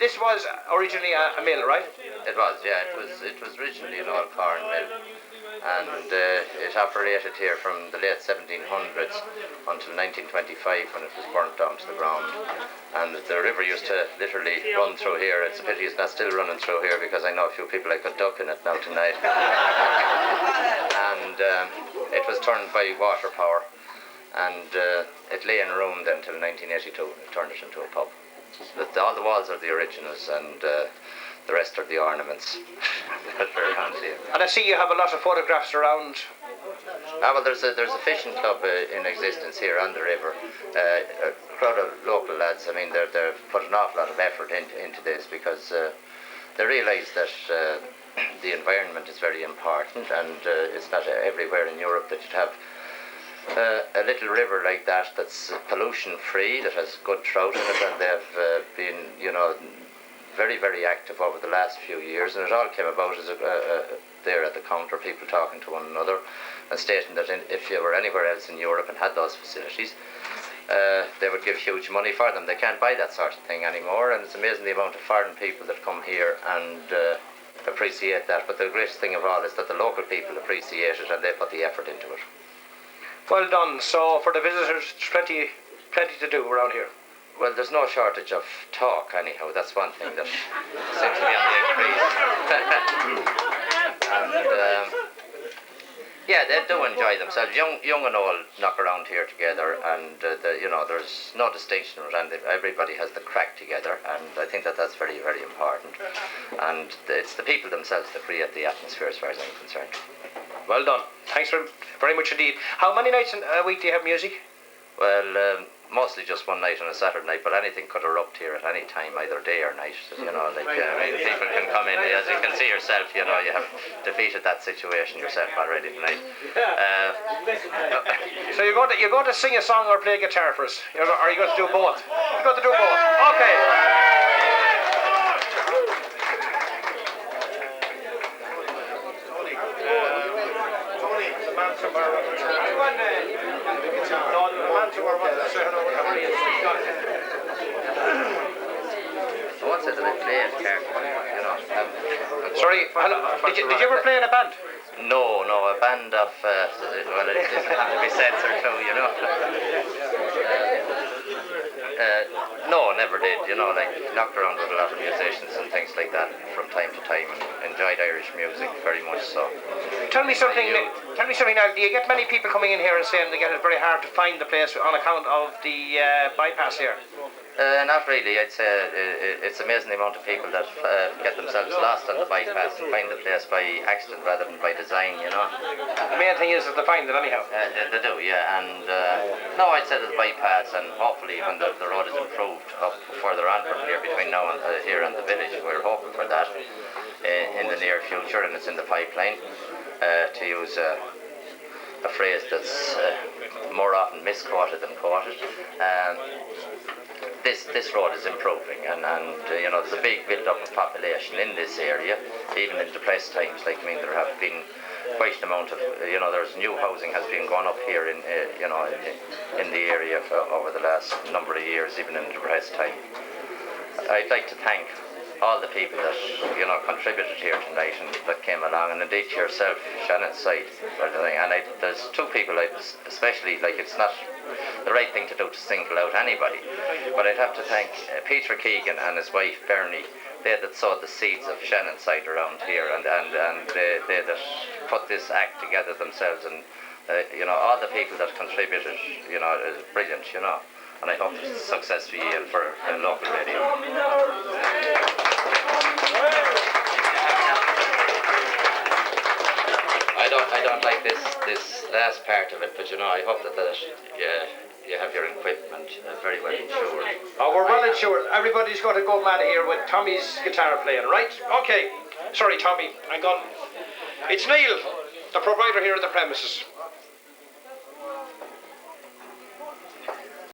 this was originally a mill, right? It was, yeah. It was originally an old corn mill, and it operated here from the late 1700s until 1925 when it was burnt down to the ground. And the river used to literally run through here. It's a pity it's not still running through here because I know a few people I could duck in it now tonight. And it was turned by water power, and it lay in ruin then until 1982. It turned it into a pub. All the walls are the originals, and the rest are the ornaments that are around here. And I see you have a lot of photographs around. Well, there's a fishing club in existence here on the river. A crowd of local lads. I mean, they've put an awful lot of effort into this because they realise that the environment is very important, and it's not everywhere in Europe that you'd have a little river like that that's pollution free, that has good trout in it, and they've been, very, very active over the last few years, and it all came about as there at the counter, people talking to one another and stating that if you were anywhere else in Europe and had those facilities, they would give huge money for them. They can't buy that sort of thing anymore, and it's amazing the amount of foreign people that come here and appreciate that. But the greatest thing of all is that the local people appreciate it and they put the effort into it. Well done. So for the visitors, plenty to do around here. Well, there's no shortage of talk anyhow. That's one thing that seems to be on the increase. And yeah, they do enjoy themselves. Young and old knock around here together, and there's no distinction, and everybody has the crack together, and I think that's very, very important. And it's the people themselves that create the atmosphere, as far as I'm concerned. Well done. Thanks very much indeed. How many nights a week do you have music? Well, mostly just one night on a Saturday night, but anything could erupt here at any time, either day or night. People can come in. As you can see yourself, you have defeated that situation yourself already tonight. So you're going to sing a song or play guitar for us? Or are you going to do both? You're going to do both. Okay. Sorry, hello. Did you ever play in a band? No, a band of, well, it doesn't have to be censored too, No, never did, knocked around with a lot of musicians and things like that from time to time, and enjoyed Irish music very much so. Tell me something now, do you get many people coming in here and saying they get it very hard to find the place on account of the bypass here? Not really. I'd say it's amazing the amount of people that get themselves lost on the bypass and find the place by accident rather than by design, The main thing is that they find it anyhow. They do, yeah. And no, I'd say the bypass, and hopefully when the road is improved up further on from here, between now and here and the village, we're hoping for that in the near future, and it's in the pipeline, to use a phrase that's more often misquoted than quoted. This road is improving, and there's a big build-up of population in this area, even in depressed times. There have been quite an amount of, there's new housing has been going up here in the area over the last number of years, even in depressed time. I'd like to thank all the people that contributed here tonight and that came along, and indeed to yourself, Shannonside, and there's two people especially, it's not the right thing to do to single out anybody, but I'd have to thank Peter Keegan and his wife Bernie. They that sowed the seeds of Shannonside around here, and they that put this act together themselves, and all the people that contributed, is brilliant, and I hope it's a success for you and for local radio. I don't like this last part of it, but I hope that you have your equipment very well insured. Oh, we're well insured. Everybody's going to go mad here with Tommy's guitar playing, right? Okay. Sorry, Tommy. I'm gone. It's Neil, the proprietor here at the premises.